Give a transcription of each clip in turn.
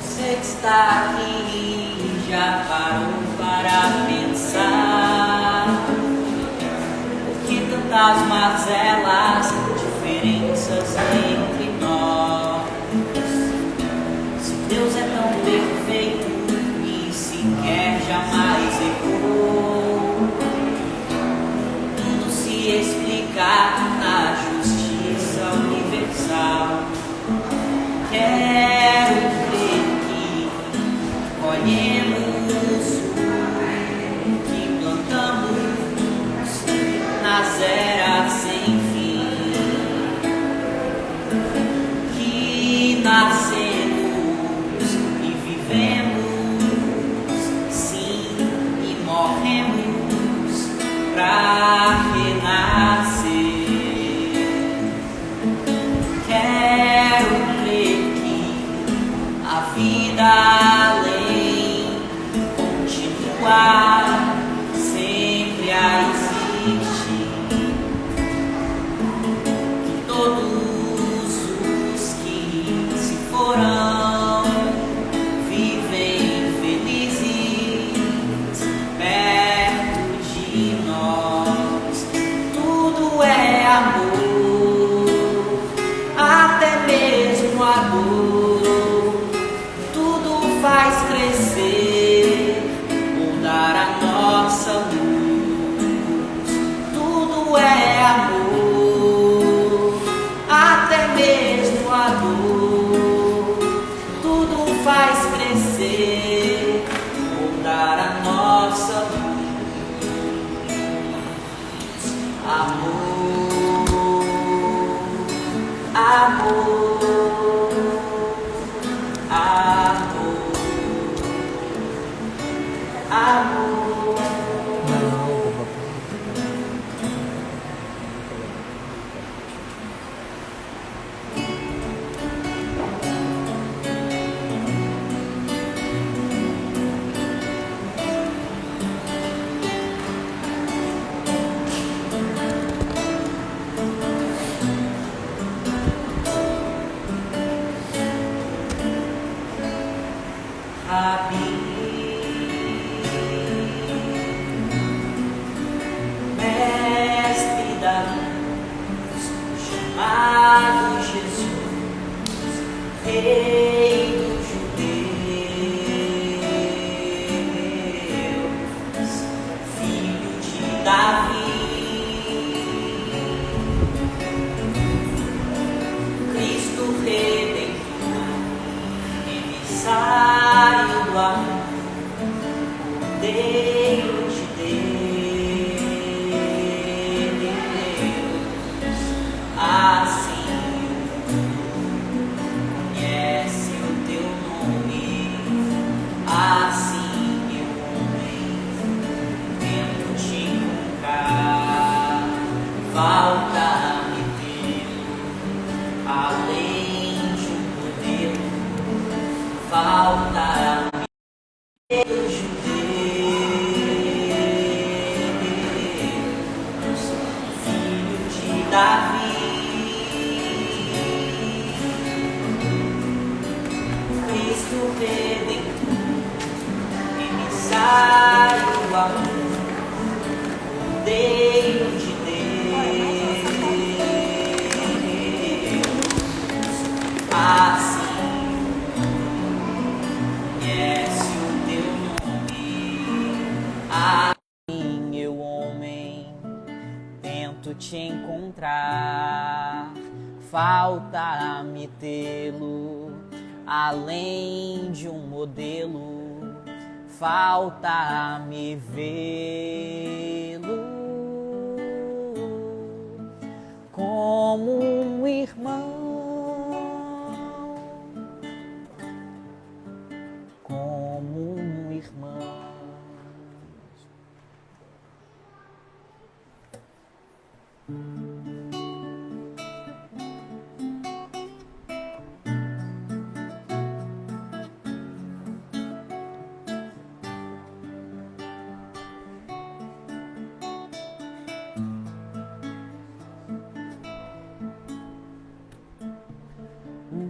Você que está aqui já parou para pensar por que tantas mazelas, diferenças entre nós? Se Deus é tão perfeito e sequer jamais errou, tudo se explica na justiça universal. Quero crer que colhemos o que plantamos nas eras sem fim, que nascemos e vivemos, sim, e morremos pra renascer. Quero a vida além continua sempre a existir, que todos os que se foram vivem felizes perto de nós. Tudo é amor, até mesmo a dor faz crescer, mudar a nossa luz. Tudo é amor, até mesmo a dor. Tudo faz crescer, mudar a nossa luz. Amor, amor. Mestre da luz, chamado Jesus, Rei dos judeus, Filho de Davi, Cristo Redentor, emissário do amor, Deus de Deus, assim conhece o teu nome, assim eu tento te encontrar, falta-me teu, além de um modelo, falta-me Deus de Davi, Cristo Redentor, emissário do amor, Deus de Deus, assim conhece o teu nome, assim eu, homem, tento te encontrar, falta-me tê-lo, além de um modelo, falta-me vê-lo como um irmão, como um irmão.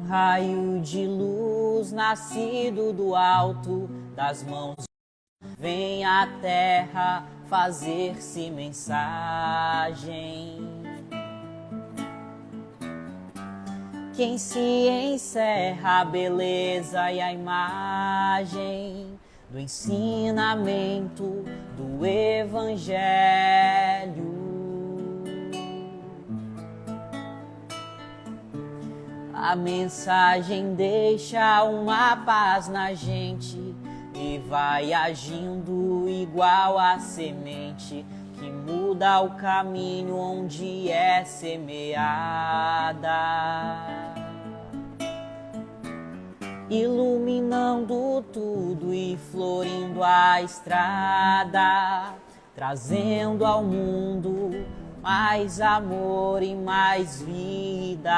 raio de luz Jesus, nascido do alto, das mãos vem à terra fazer-se mensagem. Quem se encerra a beleza e a imagem do ensinamento do Evangelho. A mensagem deixa uma paz na gente e vai agindo igual a semente que muda o caminho onde é semeada, iluminando tudo e florindo a estrada, trazendo ao mundo mais amor e mais vida.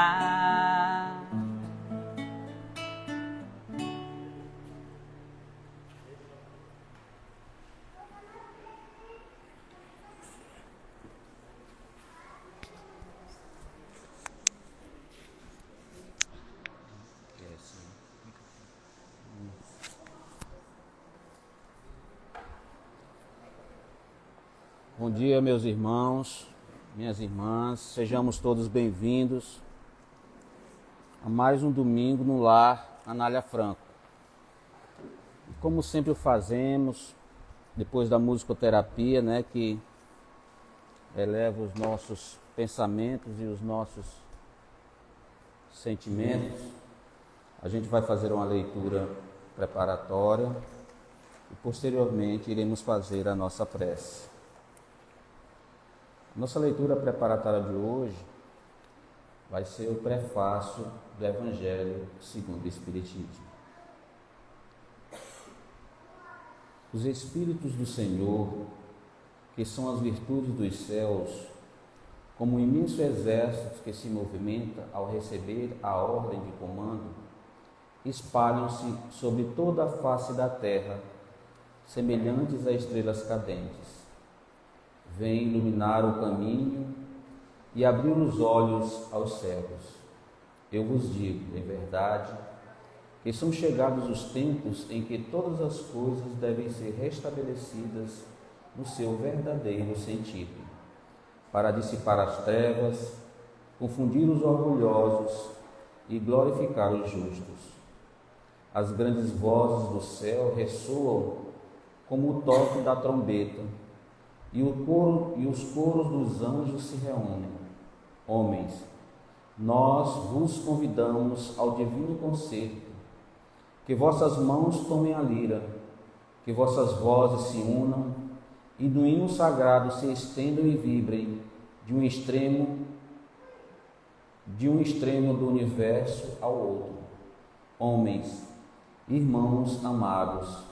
Bom dia, meus irmãos, minhas irmãs, sejamos todos bem-vindos a mais um domingo no Lar Anália Franco. Como sempre o fazemos, depois da musicoterapia, que eleva os nossos pensamentos e os nossos sentimentos, a gente vai fazer uma leitura preparatória e posteriormente iremos fazer a nossa prece. Nossa leitura preparatória de hoje vai ser o prefácio do Evangelho segundo o Espiritismo. Os Espíritos do Senhor, que são as virtudes dos céus, como um imenso exército que se movimenta ao receber a ordem de comando, espalham-se sobre toda a face da terra, semelhantes a estrelas cadentes. Vem iluminar o caminho e abrir os olhos aos cegos. Eu vos digo, em verdade, que são chegados os tempos em que todas as coisas devem ser restabelecidas no seu verdadeiro sentido, para dissipar as trevas, confundir os orgulhosos e glorificar os justos. As grandes vozes do céu ressoam como o toque da trombeta, e os coros dos anjos se reúnem. Homens, nós vos convidamos ao divino concerto, que vossas mãos tomem a lira, que vossas vozes se unam e no hino sagrado se estendam e vibrem de um extremo do universo ao outro. Homens, irmãos amados,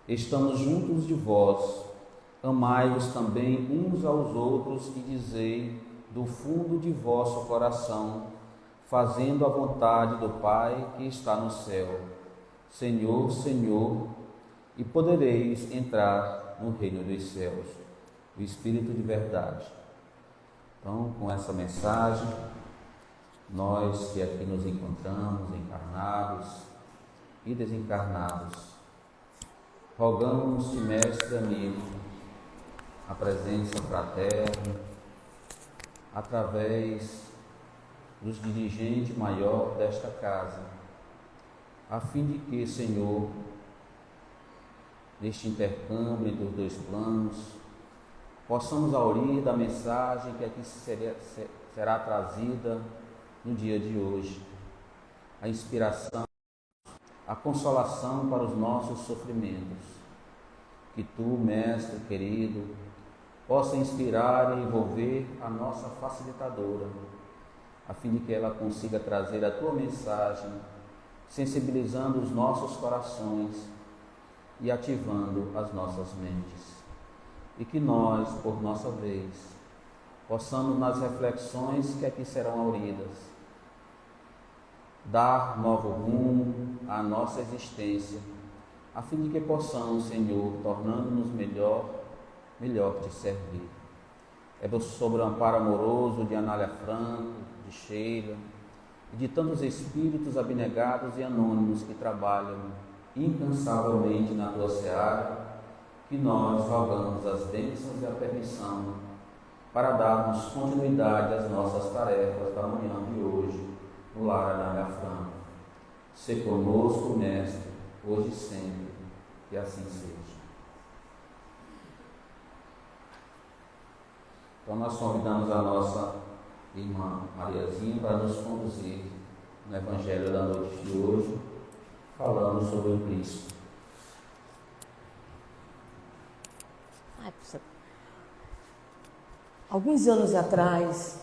estamos juntos de vós. Amai-vos também uns aos outros e dizei do fundo de vosso coração, fazendo a vontade do Pai que está no céu. Senhor, Senhor, e podereis entrar no reino dos céus. O Espírito de verdade. Então, com essa mensagem, nós que aqui nos encontramos, encarnados e desencarnados, rogamos-te, mestre amigo, a presença fraterna, através dos dirigentes maior desta casa, a fim de que, Senhor, neste intercâmbio entre os dois planos, possamos aurir da mensagem que aqui será trazida no dia de hoje, a inspiração, a consolação para os nossos sofrimentos. Que tu, mestre querido, possa inspirar e envolver a nossa facilitadora, a fim de que ela consiga trazer a tua mensagem, sensibilizando os nossos corações e ativando as nossas mentes. E que nós, por nossa vez, possamos, nas reflexões que aqui serão auridas, dar novo rumo à nossa existência, a fim de que possamos, Senhor, tornando-nos melhor te servir. É sobre o amparo amoroso de Anália Franco, de Sheila, e de tantos espíritos abnegados e anônimos que trabalham incansavelmente na tua seara, que nós rogamos as bênçãos e a permissão para darmos continuidade às nossas tarefas da manhã de hoje, no Lar Anália Franco. Se conosco, Mestre, hoje e sempre, que assim seja. Então nós convidamos a nossa irmã Mariazinha para nos conduzir no Evangelho da noite de hoje, falando sobre o Cristo. Alguns anos atrás,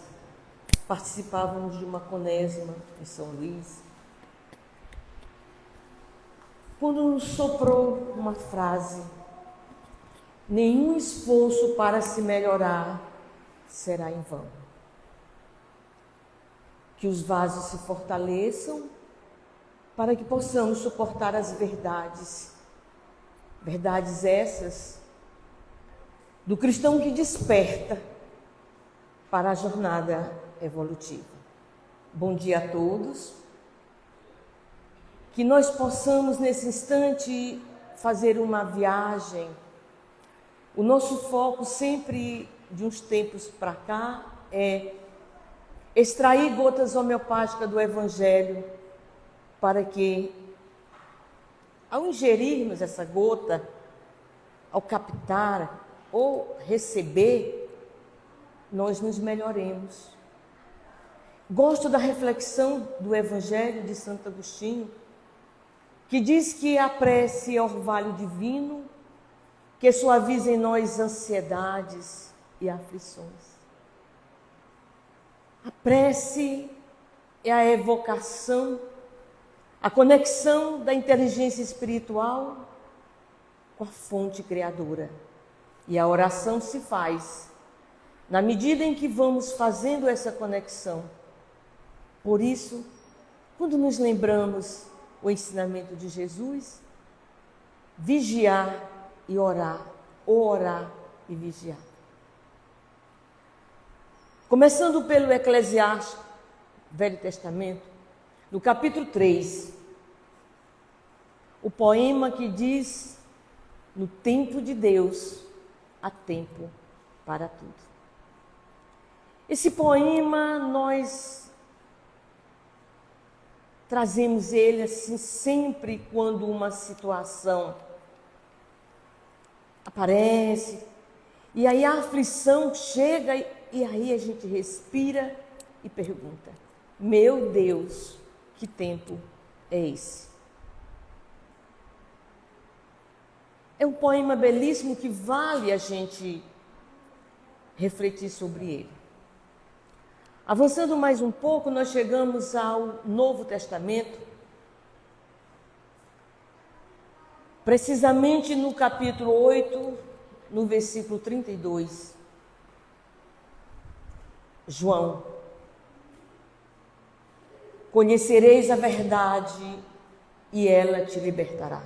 participávamos de uma quaresma em São Luís, quando nos soprou uma frase: nenhum esforço para se melhorar será em vão. Que os vasos se fortaleçam para que possamos suportar as verdades essas do cristão que desperta para a jornada evolutiva. Bom dia a todos. Que nós possamos nesse instante fazer uma viagem. O nosso foco sempre de uns tempos para cá é extrair gotas homeopáticas do Evangelho para que, ao ingerirmos essa gota, ao captar ou receber, nós nos melhoremos. Gosto da reflexão do Evangelho de Santo Agostinho, que diz que a prece é orvalho divino, que suaviza em nós ansiedades e aflições. A prece é a evocação, a conexão da inteligência espiritual com a fonte criadora. E a oração se faz na medida em que vamos fazendo essa conexão. Por isso, quando nos lembramos o ensinamento de Jesus, vigiar e orar, ou orar e vigiar. Começando pelo Eclesiástico, Velho Testamento, no capítulo 3, o poema que diz: no tempo de Deus há tempo para tudo. Esse poema nós trazemos ele assim sempre quando uma situação aparece, e aí a aflição chega, e aí a gente respira e pergunta: meu Deus, que tempo é esse? É um poema belíssimo que vale a gente refletir sobre ele. Avançando mais um pouco, nós chegamos ao Novo Testamento, precisamente no capítulo 8, no versículo 32. João: conhecereis a verdade e ela te libertará.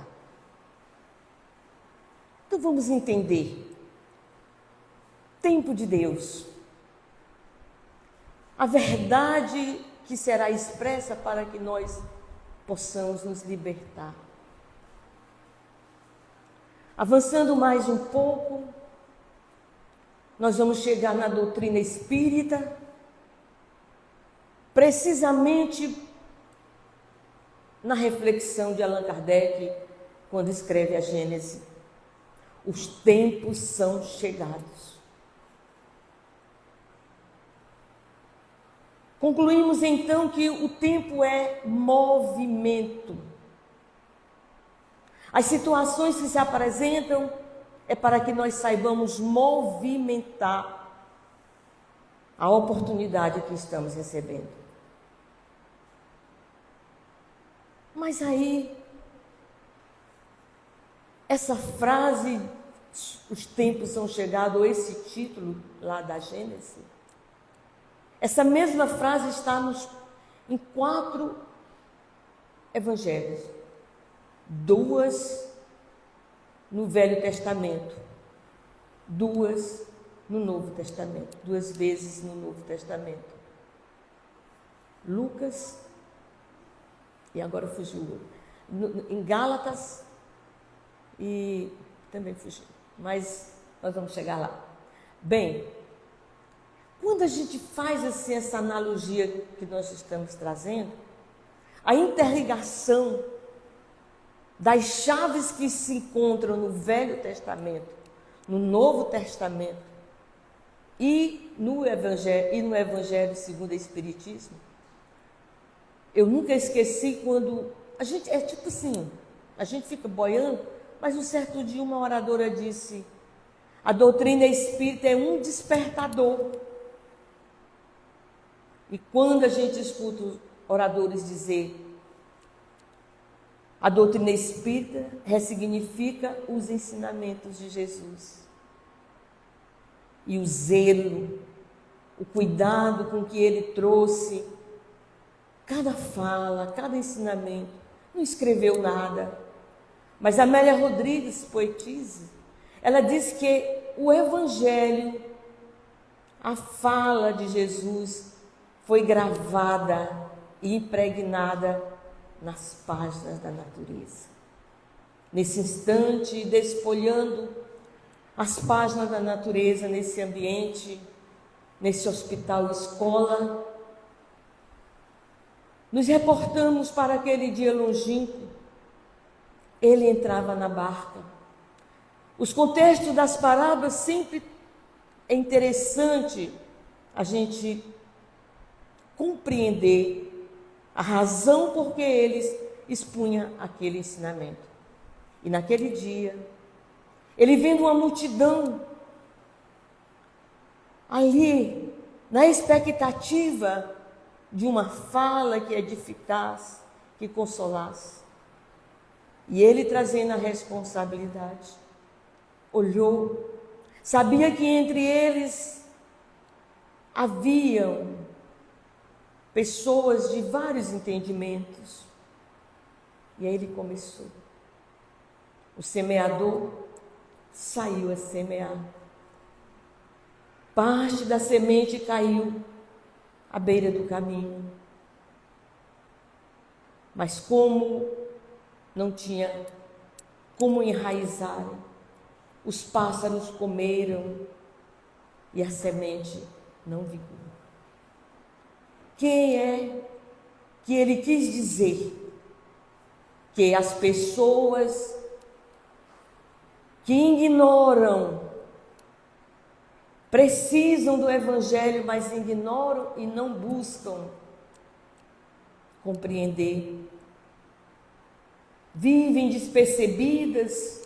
Então vamos entender. Tempo de Deus. A verdade que será expressa para que nós possamos nos libertar. Avançando mais um pouco, nós vamos chegar na doutrina espírita, precisamente na reflexão de Allan Kardec, quando escreve a Gênese: os tempos são chegados. Concluímos então que o tempo é movimento. As situações que se apresentam é para que nós saibamos movimentar a oportunidade que estamos recebendo. Mas aí, essa frase, os tempos são chegados, ou esse título lá da Gênesis, essa mesma frase está em 4 evangelhos. 2 no Velho Testamento, 2 no Novo Testamento, 2 vezes no Novo Testamento. Lucas E agora fugiu o outro. Em Gálatas e também fugiu. Mas nós vamos chegar lá. Bem, quando a gente faz assim essa analogia que nós estamos trazendo, a interligação das chaves que se encontram no Velho Testamento, no Novo Testamento e no Evangelho segundo o Espiritismo, eu nunca esqueci quando a gente, é tipo assim, a gente fica boiando, mas um certo dia uma oradora disse: a doutrina espírita é um despertador. E quando a gente escuta os oradores dizer a doutrina espírita ressignifica os ensinamentos de Jesus. E o zelo, o cuidado com que ele trouxe, cada fala, cada ensinamento, não escreveu nada. Mas Amélia Rodrigues, poetisa, ela diz que o Evangelho, a fala de Jesus, foi gravada e impregnada nas páginas da natureza. Nesse instante, desfolhando as páginas da natureza, nesse ambiente, nesse hospital escola, nos reportamos para aquele dia longínquo. Ele entrava na barca. Os contextos das parábolas sempre é interessante a gente compreender a razão por que eles expunham aquele ensinamento. E naquele dia, ele vendo uma multidão ali, na expectativa de uma fala que edificasse, que consolasse. E ele trazendo a responsabilidade, olhou, sabia que entre eles haviam pessoas de vários entendimentos. E aí ele começou. O semeador saiu a semear. Parte da semente caiu à beira do caminho. Mas como não tinha como enraizar, os pássaros comeram e a semente não vingou. Quem é que ele quis dizer? Que as pessoas que ignoram, precisam do Evangelho, mas ignoram e não buscam compreender, vivem despercebidas.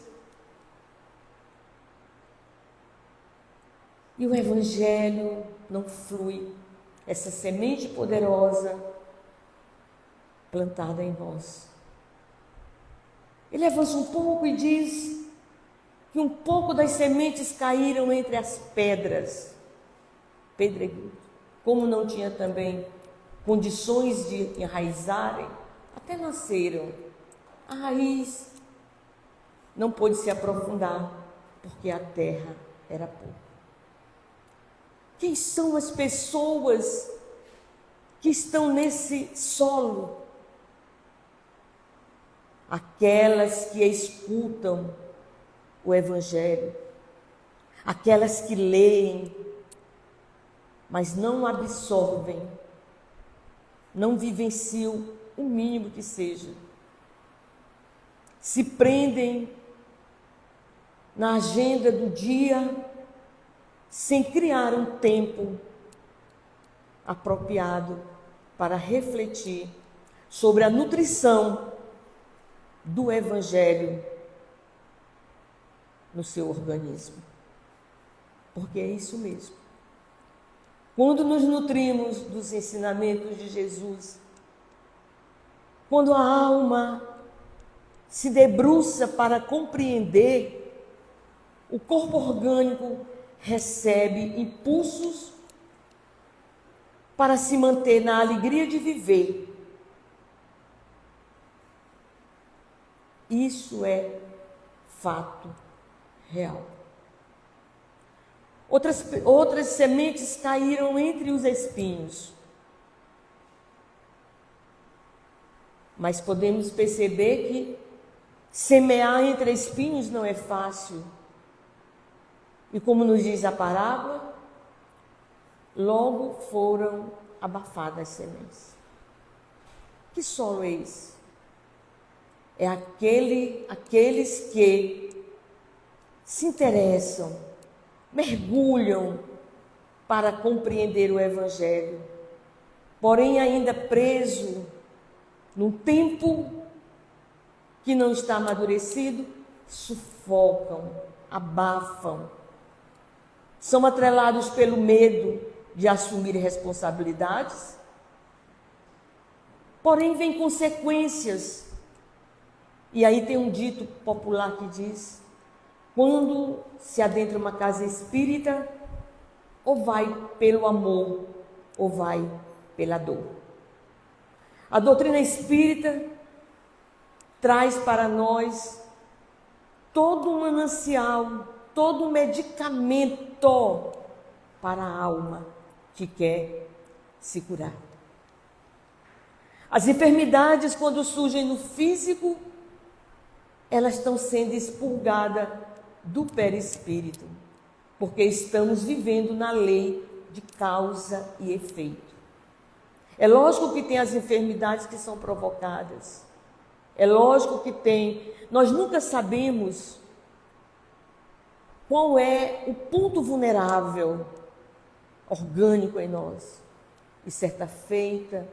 E o Evangelho não flui, essa semente poderosa plantada em nós. Ele avança um pouco e diz que um pouco das sementes caíram entre as pedras, pedregulho. Como não tinha também condições de enraizarem, até nasceram. A raiz não pôde se aprofundar, porque a terra era pouca. Quem são as pessoas que estão nesse solo? Aquelas que escutam o Evangelho, aquelas que leem, mas não absorvem, não vivenciam o mínimo que seja. Se prendem na agenda do dia, sem criar um tempo apropriado para refletir sobre a nutrição do Evangelho no seu organismo. Porque é isso mesmo. Quando nos nutrimos dos ensinamentos de Jesus, quando a alma se debruça para compreender, o corpo orgânico recebe impulsos para se manter na alegria de viver. Isso é fato real. Outras sementes caíram entre os espinhos. Mas podemos perceber que semear entre espinhos não é fácil. E como nos diz a parábola, logo foram abafadas as sementes. Que solo é esse? É aqueles que se interessam, mergulham para compreender o Evangelho, porém ainda preso num tempo que não está amadurecido, sufocam, abafam, são atrelados pelo medo de assumir responsabilidades, porém vem consequências. E aí tem um dito popular que diz: quando se adentra uma casa espírita, ou vai pelo amor, ou vai pela dor. A doutrina espírita traz para nós todo um manancial, todo um medicamento para a alma que quer se curar. As enfermidades, quando surgem no físico, elas estão sendo expurgadas do perispírito, porque estamos vivendo na lei de causa e efeito. É lógico que tem as enfermidades que são provocadas. É lógico que tem. Nós nunca sabemos qual é o ponto vulnerável orgânico em nós. E certa feita,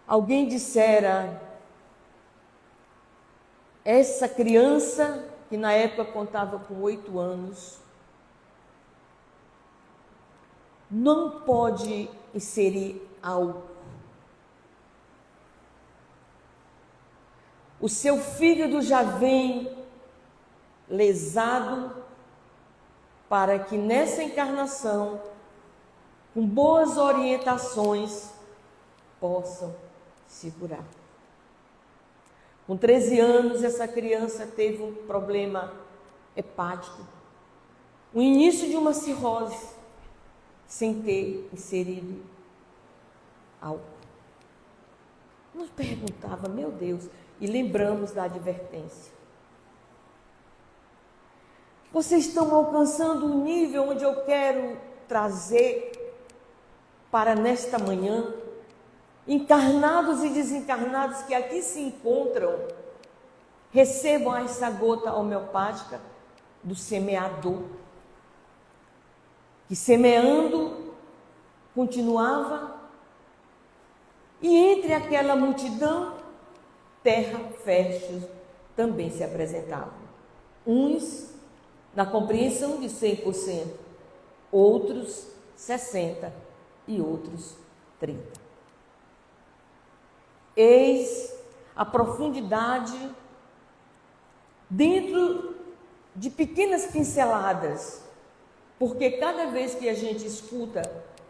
alguém dissera: essa criança, que na época contava com 8 anos, não pode inserir álcool. O seu fígado já vem lesado para que nessa encarnação, com boas orientações, possam se curar. Com 13 anos, essa criança teve um problema hepático, o início de uma cirrose, sem ter inserido álcool. Nos perguntava: meu Deus, e lembramos da advertência. Vocês estão alcançando um nível onde eu quero trazer para nesta manhã, encarnados e desencarnados que aqui se encontram, recebam essa gota homeopática do semeador, que semeando continuava, e entre aquela multidão, terra fértil também se apresentava. Uns na compreensão de 100%, outros 60% e outros 30%. Eis a profundidade dentro de pequenas pinceladas, porque cada vez que a gente escuta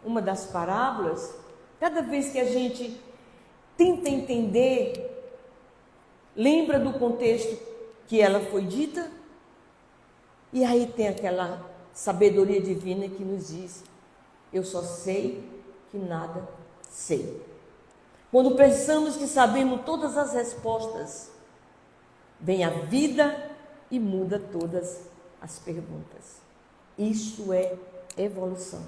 uma das parábolas, cada vez que a gente tenta entender, lembra do contexto que ela foi dita, e aí tem aquela sabedoria divina que nos diz: eu só sei que nada sei. Quando pensamos que sabemos todas as respostas, vem a vida e muda todas as perguntas. Isso é evolução.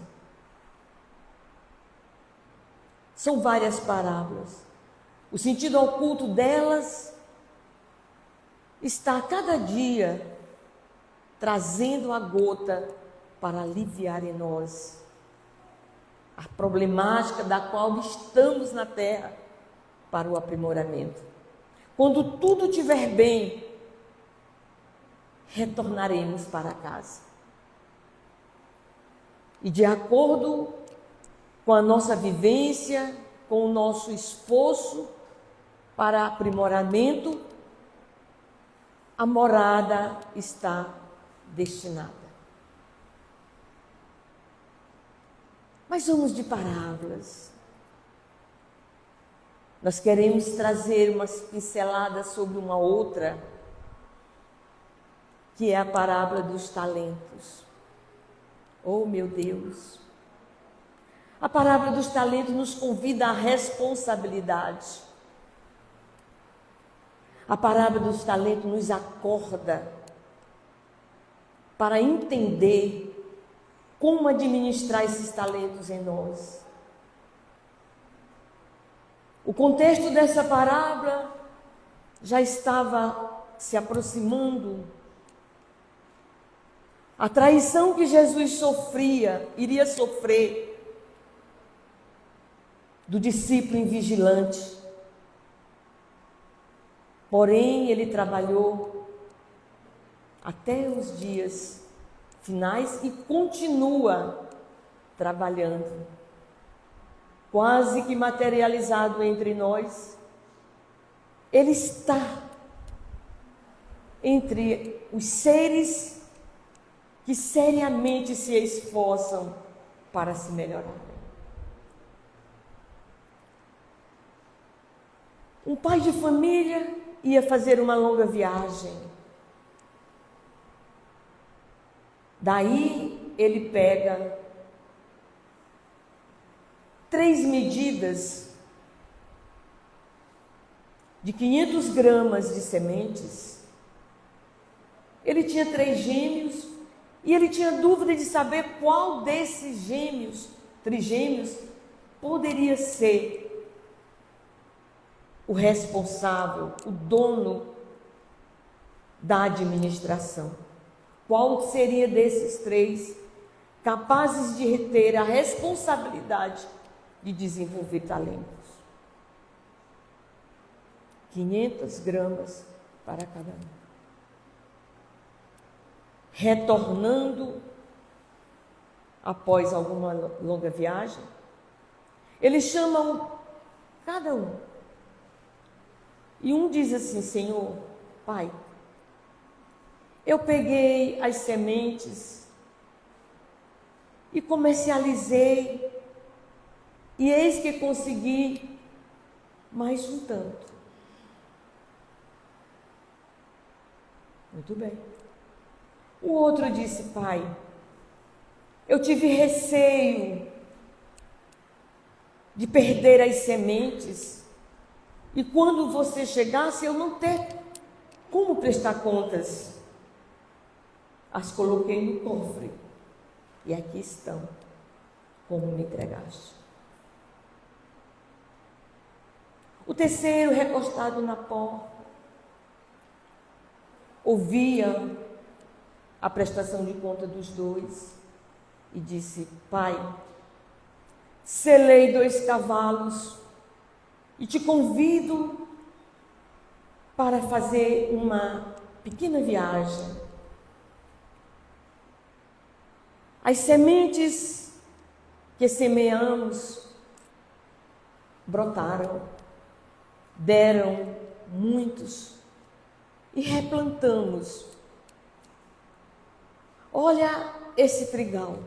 São várias parábolas. O sentido oculto delas está a cada dia trazendo a gota para aliviar em nós a problemática da qual estamos na Terra para o aprimoramento. Quando tudo estiver bem, retornaremos para casa. E de acordo com a nossa vivência, com o nosso esforço para aprimoramento, a morada está destinada. Mas vamos de parábolas. Nós queremos trazer umas pinceladas sobre uma outra, que é a parábola dos talentos. Oh, meu Deus! A parábola dos talentos nos convida à responsabilidade. A parábola dos talentos nos acorda para entender como administrar esses talentos em nós. O contexto dessa parábola já estava se aproximando. A traição que Jesus iria sofrer do discípulo invigilante. Porém, ele trabalhou até os dias finais e continua trabalhando, quase que materializado entre nós. Ele está entre os seres que seriamente se esforçam para se melhorar. Um pai de família ia fazer uma longa viagem. Daí ele pega 3 medidas de 500 gramas de sementes. Ele tinha 3 gêmeos e ele tinha dúvida de saber qual desses trigêmeos, poderia ser o responsável, o dono da administração. Qual seria desses 3 capazes de ter a responsabilidade de desenvolver talentos? 500 gramas para cada um. Retornando após alguma longa viagem, eles chamam cada um. E um diz assim: Senhor, Pai, eu peguei as sementes e comercializei, e eis que consegui mais um tanto. Muito bem. O outro disse: Pai, eu tive receio de perder as sementes, e quando você chegasse eu não ter como prestar contas. As coloquei no cofre e aqui estão, como me entregaste. O terceiro, recostado na porta, ouvia a prestação de conta dos 2 e disse: Pai, selei 2 cavalos e te convido para fazer uma pequena viagem. As sementes que semeamos brotaram, deram muitos e replantamos. Olha esse trigal.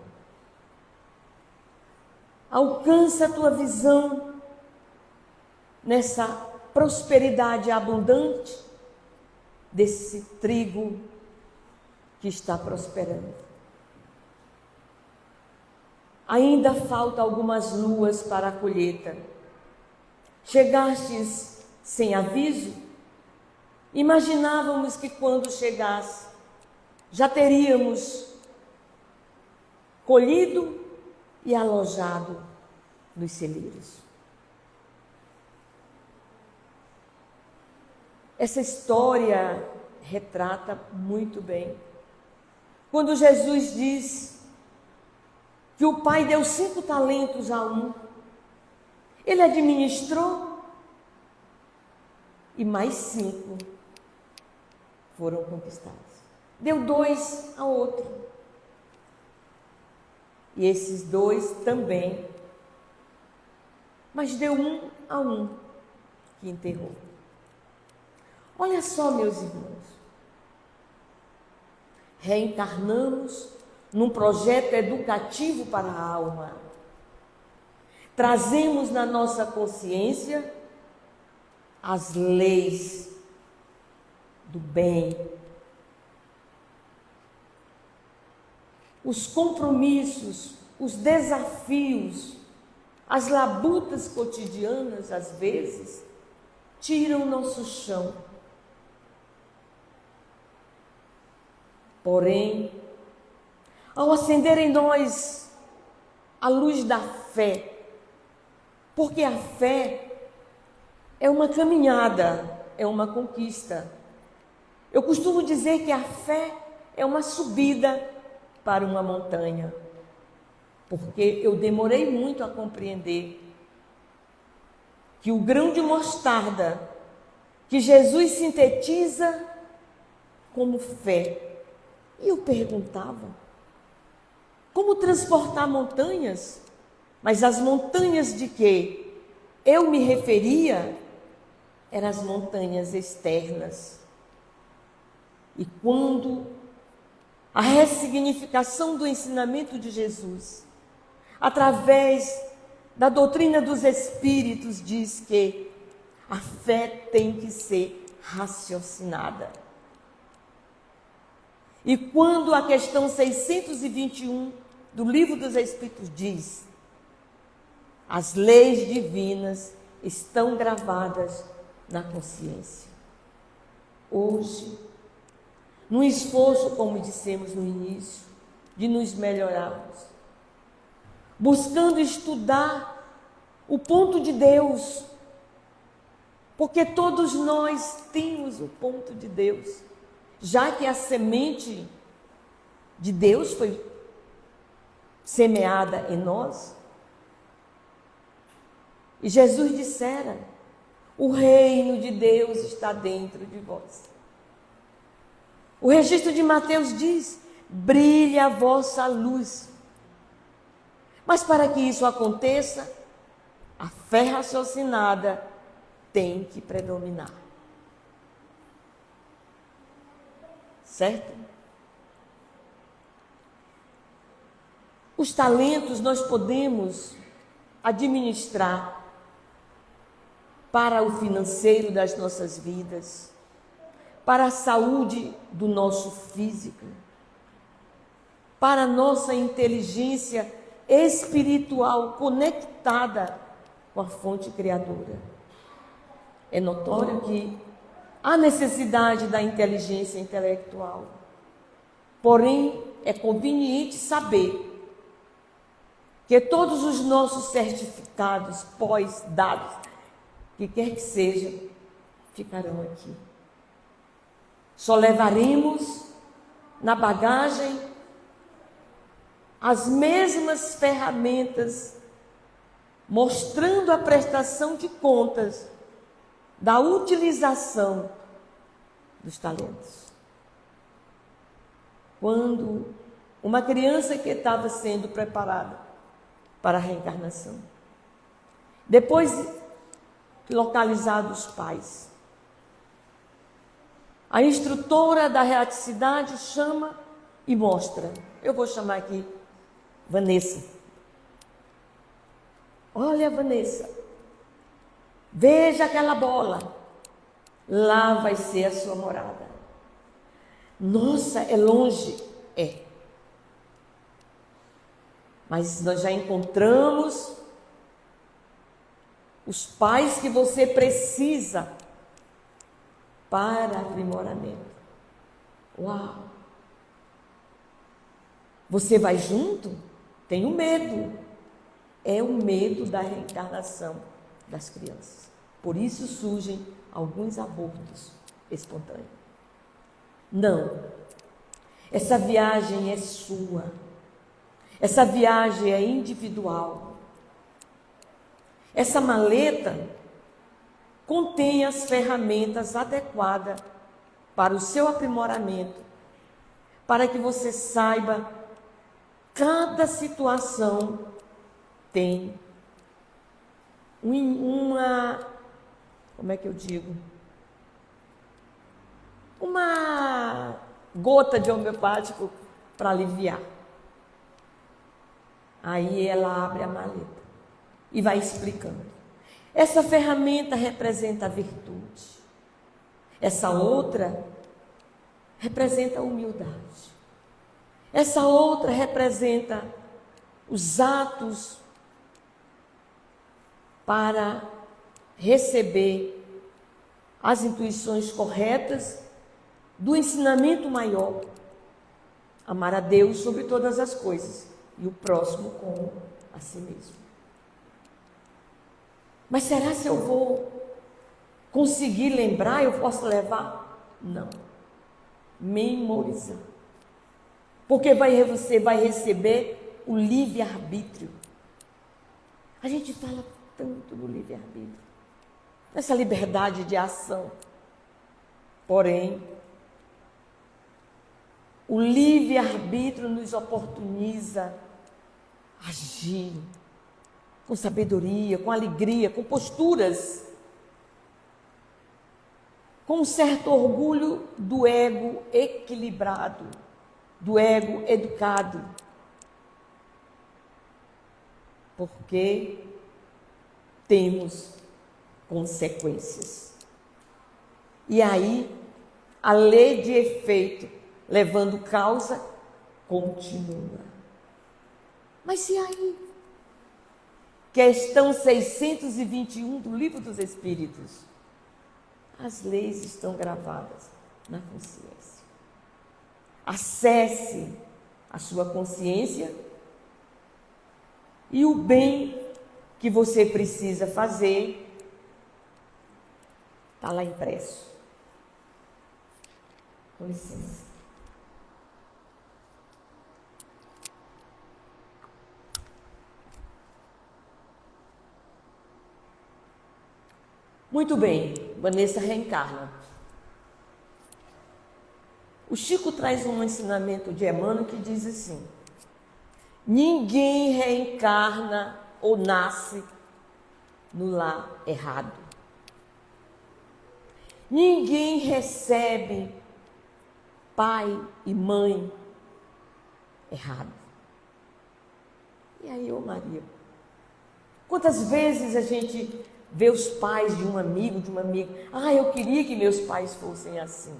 Alcança a tua visão nessa prosperidade abundante desse trigo que está prosperando. Ainda falta algumas luas para a colheita. Chegastes sem aviso? Imaginávamos que quando chegasse, já teríamos colhido e alojado nos celeiros. Essa história retrata muito bem. Quando Jesus diz que o pai deu 5 talentos a um, ele administrou e mais 5 foram conquistados. Deu 2 a outro. E esses 2 também. Mas deu 1 a um que enterrou. Olha só, meus irmãos. Reencarnamos num projeto educativo para a alma. Trazemos na nossa consciência as leis do bem, os compromissos, os desafios, as labutas cotidianas, às vezes, tiram o nosso chão Porém, ao acender em nós a luz da fé, porque a fé é uma caminhada, é uma conquista. Eu costumo dizer que a fé é uma subida para uma montanha, porque eu demorei muito a compreender que o grão de mostarda que Jesus sintetiza como fé. E eu perguntava, como transportar montanhas? Mas as montanhas de que eu me referia eram as montanhas externas. E quando a ressignificação do ensinamento de Jesus, através da doutrina dos Espíritos, diz que a fé tem que ser raciocinada. E quando a questão 621 do Livro dos Espíritos diz: as leis divinas estão gravadas na consciência. Hoje, num esforço, como dissemos no início, de nos melhorarmos, buscando estudar o ponto de Deus, porque todos nós temos o ponto de Deus, já que a semente de Deus foi semeada em nós. E Jesus dissera: o reino de Deus está dentro de vós. O registro de Mateus diz: brilha a vossa luz. Mas para que isso aconteça, a fé raciocinada tem que predominar. Certo? Os talentos nós podemos administrar para o financeiro das nossas vidas, para a saúde do nosso físico, para a nossa inteligência espiritual conectada com a fonte criadora. É notório que há necessidade da inteligência intelectual, porém é conveniente saber que todos os nossos certificados pós-dados, que quer que seja, ficarão aqui. Só levaremos na bagagem as mesmas ferramentas, mostrando a prestação de contas da utilização dos talentos. Quando uma criança que estava sendo preparada para a reencarnação, depois de localizados os pais, a instrutora da reaticidade chama e mostra. Eu vou chamar aqui Vanessa. Olha, Vanessa, veja aquela bola. Lá vai ser a sua morada. Nossa, é longe? É. Mas nós já encontramos os pais que você precisa para aprimoramento. Uau! Você vai junto? Tenho medo. É o medo da reencarnação das crianças. Por isso surgem alguns abortos espontâneos. Não. Essa viagem é sua. Essa viagem é individual. Essa maleta contém as ferramentas adequadas para o seu aprimoramento, para que você saiba cada situação tem uma gota de homeopático para aliviar. Aí ela abre a maleta e vai explicando. Essa ferramenta representa a virtude. Essa outra representa a humildade. Essa outra representa os atos para receber as intuições corretas do ensinamento maior. Amar a Deus sobre todas as coisas e o próximo como a si mesmo. Mas será se eu vou conseguir lembrar? Eu posso levar? Não. Memorizar. Porque você vai receber o livre-arbítrio. A gente fala tanto do livre-arbítrio, essa liberdade de ação. Porém, o livre-arbítrio nos oportuniza agir com sabedoria, com alegria, com posturas, com um certo orgulho do ego equilibrado, do ego educado. Porque temos consequências. E aí, a lei de efeito, levando causa, continua. Mas e aí? Questão 621 do Livro dos Espíritos. As leis estão gravadas na consciência. Acesse a sua consciência e o bem que você precisa fazer está lá impresso. Com licença. Muito bem, Vanessa reencarna. O Chico traz um ensinamento de Emmanuel que diz assim: ninguém reencarna ou nasce no lar errado. Ninguém recebe pai e mãe errado. E aí, ô Maria, quantas vezes a gente vê os pais de um amigo, de uma amiga? Ah, eu queria que meus pais fossem assim.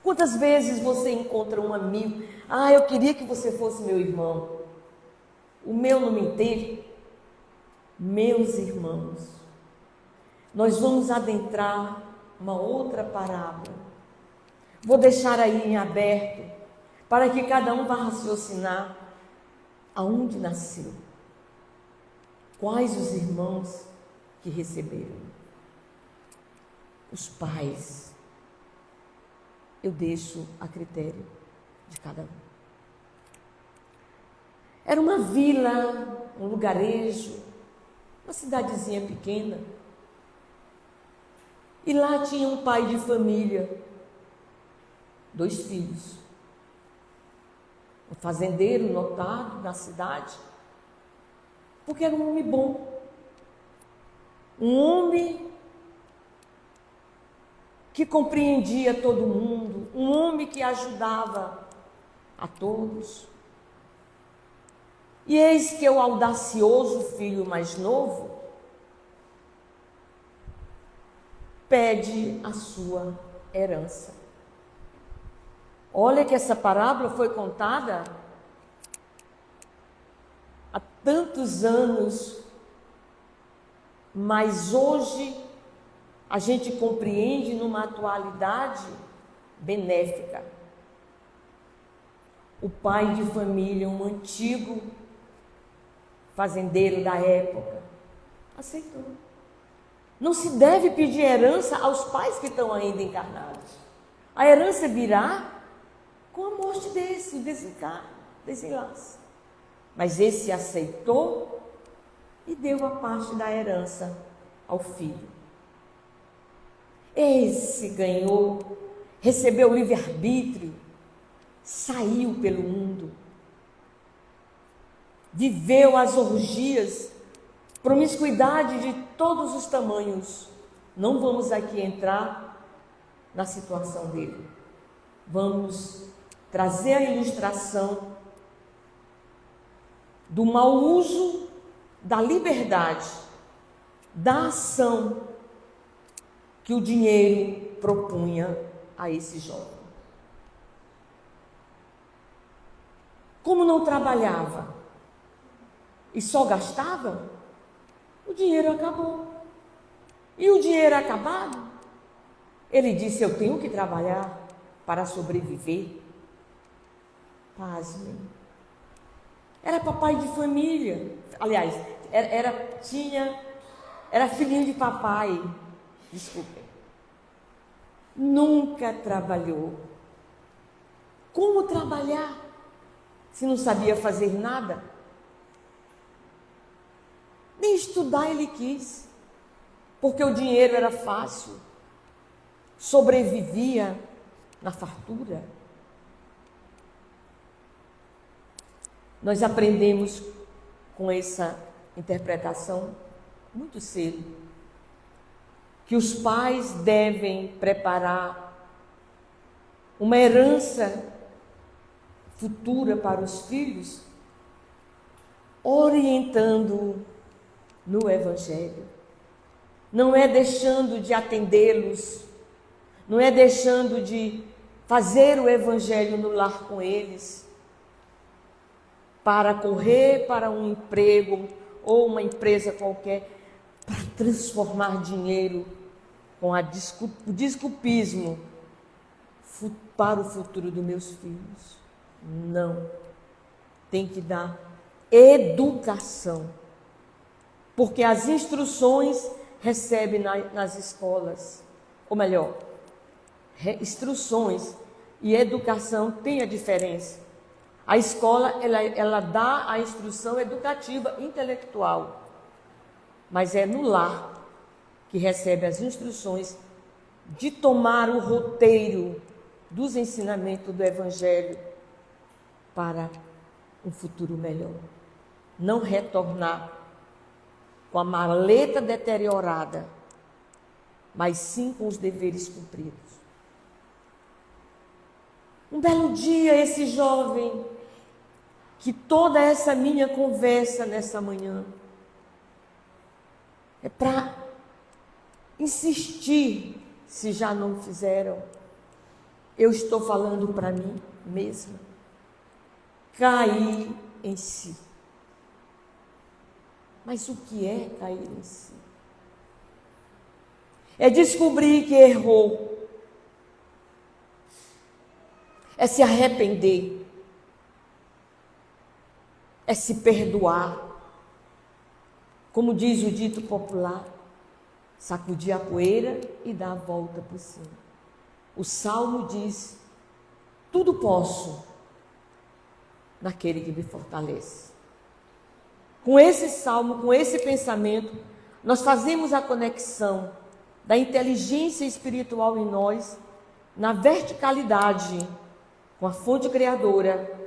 Quantas vezes você encontra um amigo? Ah, eu queria que você fosse meu irmão. O meu não me entende? Meus irmãos, nós vamos adentrar uma outra parábola. Vou deixar aí em aberto, para que cada um vá raciocinar aonde nasceu. Quais os irmãos que receberam? Os pais. Eu deixo a critério de cada um. Era uma vila, um lugarejo, uma cidadezinha pequena. E lá tinha um pai de família, 2 filhos. Um fazendeiro notado na cidade, porque era um homem bom. Um homem que compreendia todo mundo, um homem que ajudava a todos. E eis que o audacioso filho mais novo pede a sua herança. Olha que essa parábola foi contada há tantos anos, mas hoje a gente compreende numa atualidade benéfica. O pai de família, um antigo fazendeiro da época, aceitou. Não se deve pedir herança aos pais que estão ainda encarnados. A herança virá com a morte desse, o desencarne, desenlace. Mas esse aceitou e deu a parte da herança ao filho. Esse ganhou, recebeu o livre-arbítrio, saiu pelo mundo, viveu as orgias, promiscuidade de todos os tamanhos. Não vamos aqui entrar na situação dele. Vamos trazer a ilustração do mau uso da liberdade, da ação que o dinheiro propunha a esse jovem. Como não trabalhava e só gastava, o dinheiro acabou. E o dinheiro acabado, ele disse: eu tenho que trabalhar, para sobreviver. Pasmem. Era papai de família. Aliás, era filhinho de papai. Desculpem. Nunca trabalhou. Como trabalhar se não sabia fazer nada? Nem estudar ele quis, porque o dinheiro era fácil. Sobrevivia na fartura. Nós aprendemos com essa interpretação muito cedo que os pais devem preparar uma herança futura para os filhos, orientando no Evangelho. Não é deixando de atendê-los, não é deixando de fazer o Evangelho no lar com eles, para correr para um emprego ou uma empresa qualquer, para transformar dinheiro com o desculpismo para o futuro dos meus filhos. Não. Tem que dar educação. Porque as instruções recebem nas escolas. Ou melhor, instruções e educação têm a diferença. A escola, ela dá a instrução educativa intelectual. Mas é no lar que recebe as instruções de tomar o roteiro dos ensinamentos do Evangelho para um futuro melhor. Não retornar com a maleta deteriorada, mas sim com os deveres cumpridos. Um belo dia, esse jovem, que toda essa minha conversa nessa manhã é para insistir, se já não fizeram, eu estou falando para mim mesma, cair em si. Mas o que é cair em si? É descobrir que errou, é se arrepender, é se perdoar. Como diz o dito popular, sacudir a poeira e dar a volta por cima. O Salmo diz, tudo posso naquele que me fortalece. Com esse Salmo, com esse pensamento, nós fazemos a conexão da inteligência espiritual em nós, na verticalidade, com a fonte criadora,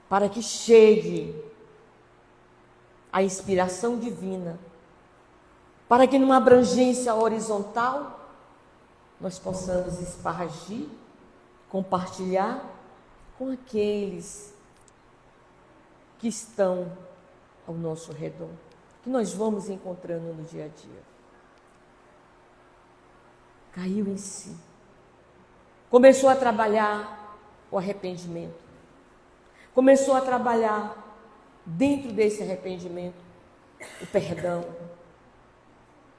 para que chegue a inspiração divina, para que numa abrangência horizontal nós possamos espargir, compartilhar com aqueles que estão ao nosso redor, que nós vamos encontrando no dia a dia. Caiu em si. Começou a trabalhar o arrependimento. Começou a trabalhar dentro desse arrependimento o perdão,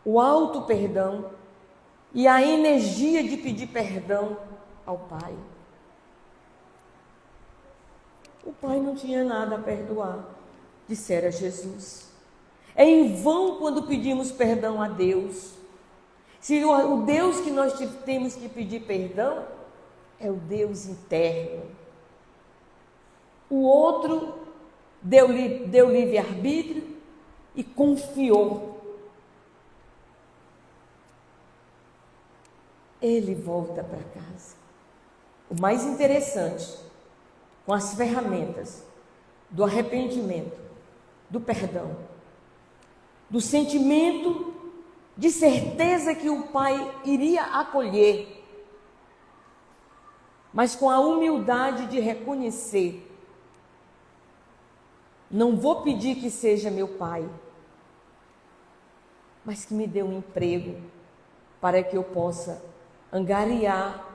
o auto-perdão e a energia de pedir perdão ao Pai. O Pai não tinha nada a perdoar, dissera Jesus. É em vão quando pedimos perdão a Deus. Se o Deus que nós temos que pedir perdão é o Deus interno. O outro deu livre-arbítrio e confiou. Ele volta para casa. O mais interessante, com as ferramentas do arrependimento, do perdão, do sentimento de certeza que o Pai iria acolher, mas com a humildade de reconhecer, não vou pedir que seja meu pai, mas que me dê um emprego para que eu possa angariar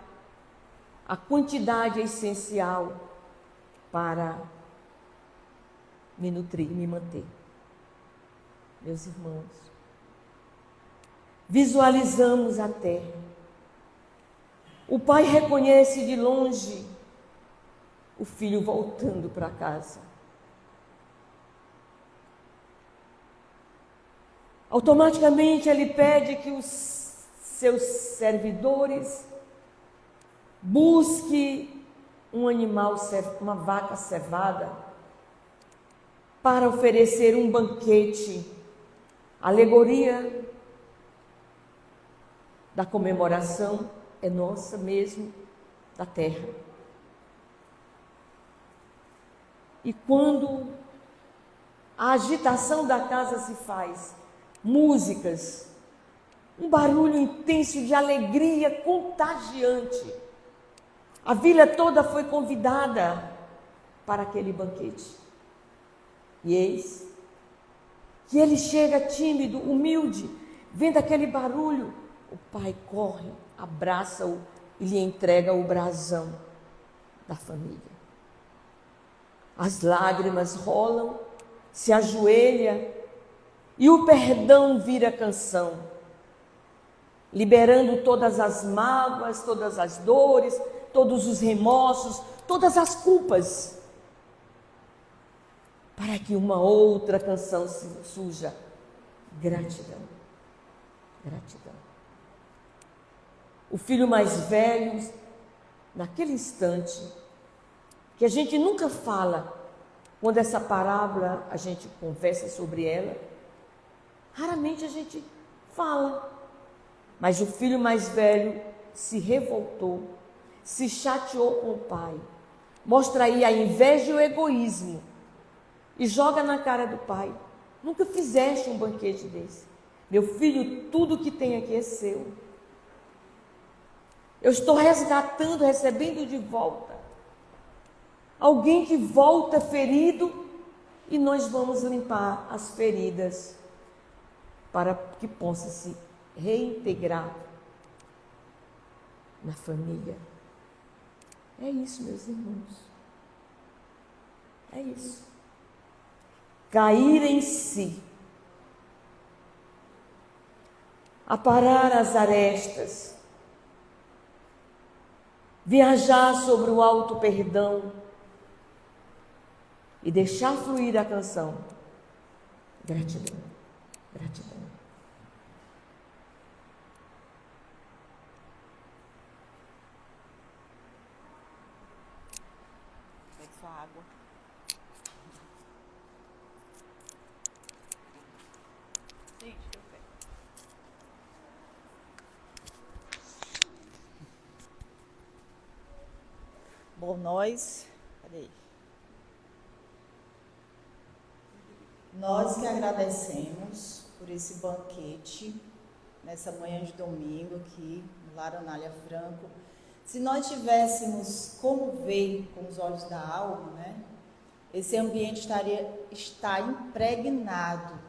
a quantidade essencial para me nutrir, me manter. Meus irmãos, visualizamos a terra O pai reconhece de longe o filho voltando para casa. Automaticamente ele pede que os seus servidores busquem um animal, uma vaca cevada, para oferecer um banquete, alegoria da comemoração é nossa mesmo, da terra. E quando a agitação da casa se faz, músicas, um barulho intenso de alegria contagiante. A vila toda foi convidada para aquele banquete. E eis que ele chega tímido, humilde, vendo aquele barulho. O pai corre, abraça-o e lhe entrega o brasão da família. As lágrimas rolam, se ajoelha e o perdão vira canção, liberando todas as mágoas, todas as dores, todos os remorsos, todas as culpas, para que uma outra canção surja: gratidão, gratidão. O filho mais velho, naquele instante, que a gente nunca fala, quando essa parábola a gente conversa sobre ela, raramente a gente fala, mas o filho mais velho se revoltou, se chateou com o pai, mostra aí a inveja e o egoísmo e joga na cara do pai: nunca fizeste um banquete desse. Meu filho, tudo que tem aqui é seu. Eu estou resgatando, recebendo de volta. Alguém que volta ferido e nós vamos limpar as feridas para que possa se reintegrar na família. É isso, meus irmãos. É isso. Cair em si. Aparar as arestas. Viajar sobre o alto perdão. E deixar fluir a canção. Gratidão. Gratidão. Pega sua água. Gente, eu pego. Bom, cadê? Nós que agradecemos por esse banquete, nessa manhã de domingo aqui no Lar Anália Franco. Se nós tivéssemos como ver com os olhos da alma, né, esse ambiente está impregnado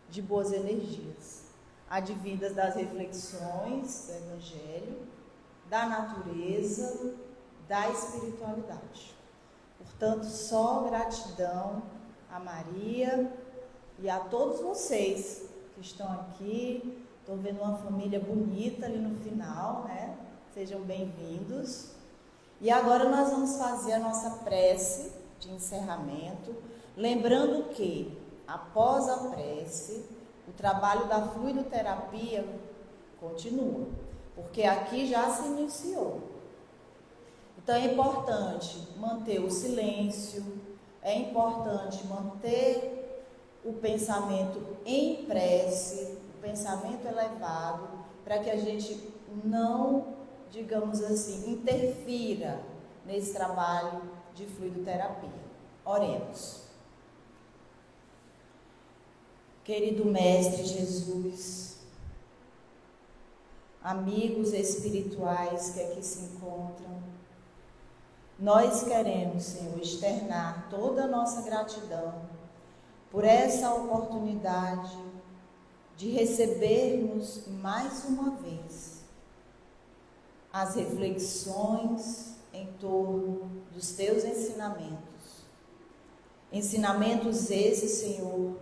de boas energias, advindas das reflexões do Evangelho, da natureza, da espiritualidade. Portanto, só gratidão a Maria e a todos vocês que estão aqui. Estou vendo uma família bonita ali no final, né? Sejam bem-vindos. E agora nós vamos fazer a nossa prece de encerramento, lembrando que, após a prece, o trabalho da fluidoterapia continua, porque aqui já se iniciou. Então é importante manter o silêncio, é importante manter o pensamento em prece, o pensamento elevado, para que a gente não, digamos assim, interfira nesse trabalho de fluidoterapia. Oremos. Querido Mestre Jesus, amigos espirituais que aqui se encontram, nós queremos, Senhor, externar toda a nossa gratidão por essa oportunidade de recebermos mais uma vez as reflexões em torno dos teus ensinamentos. Ensinamentos esses, Senhor,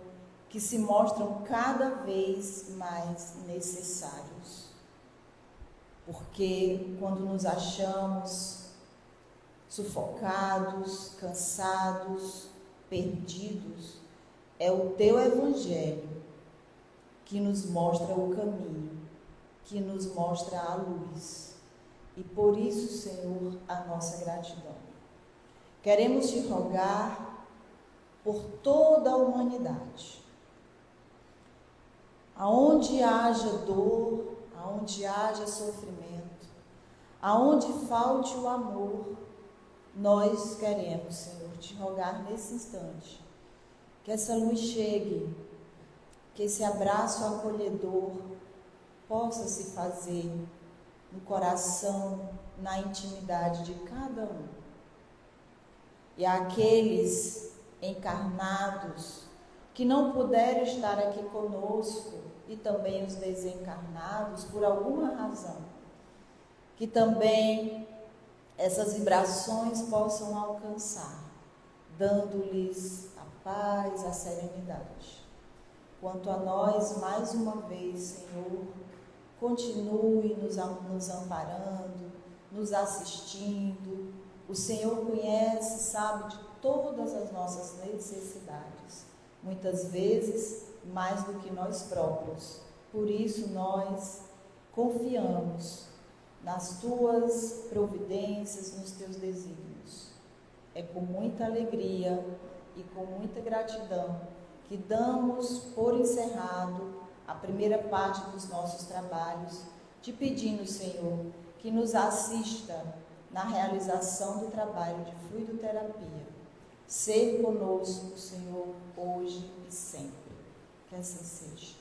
que se mostram cada vez mais necessários. porque quando nos achamos sufocados, cansados, perdidos, é o teu evangelho que nos mostra o caminho, que nos mostra a luz. E por isso, Senhor, a nossa gratidão. Queremos te rogar por toda a humanidade. Aonde haja dor, aonde haja sofrimento, aonde falte o amor, nós queremos, Senhor, te rogar nesse instante, que essa luz chegue, que esse abraço acolhedor possa se fazer no coração, na intimidade de cada um. E aqueles encarnados que não puderam estar aqui conosco, e também os desencarnados, por alguma razão, que também essas vibrações possam alcançar, dando-lhes a paz, a serenidade. Quanto a nós, mais uma vez, Senhor, continue nos amparando, nos assistindo. O Senhor conhece, sabe de todas as nossas necessidades, muitas vezes mais do que nós próprios. Por isso nós confiamos nas tuas providências, nos teus desígnios. É com muita alegria e com muita gratidão que damos por encerrado a primeira parte dos nossos trabalhos, te pedindo, Senhor, que nos assista na realização do trabalho de fluidoterapia. Ser conosco, Senhor, hoje e sempre. Que assim seja.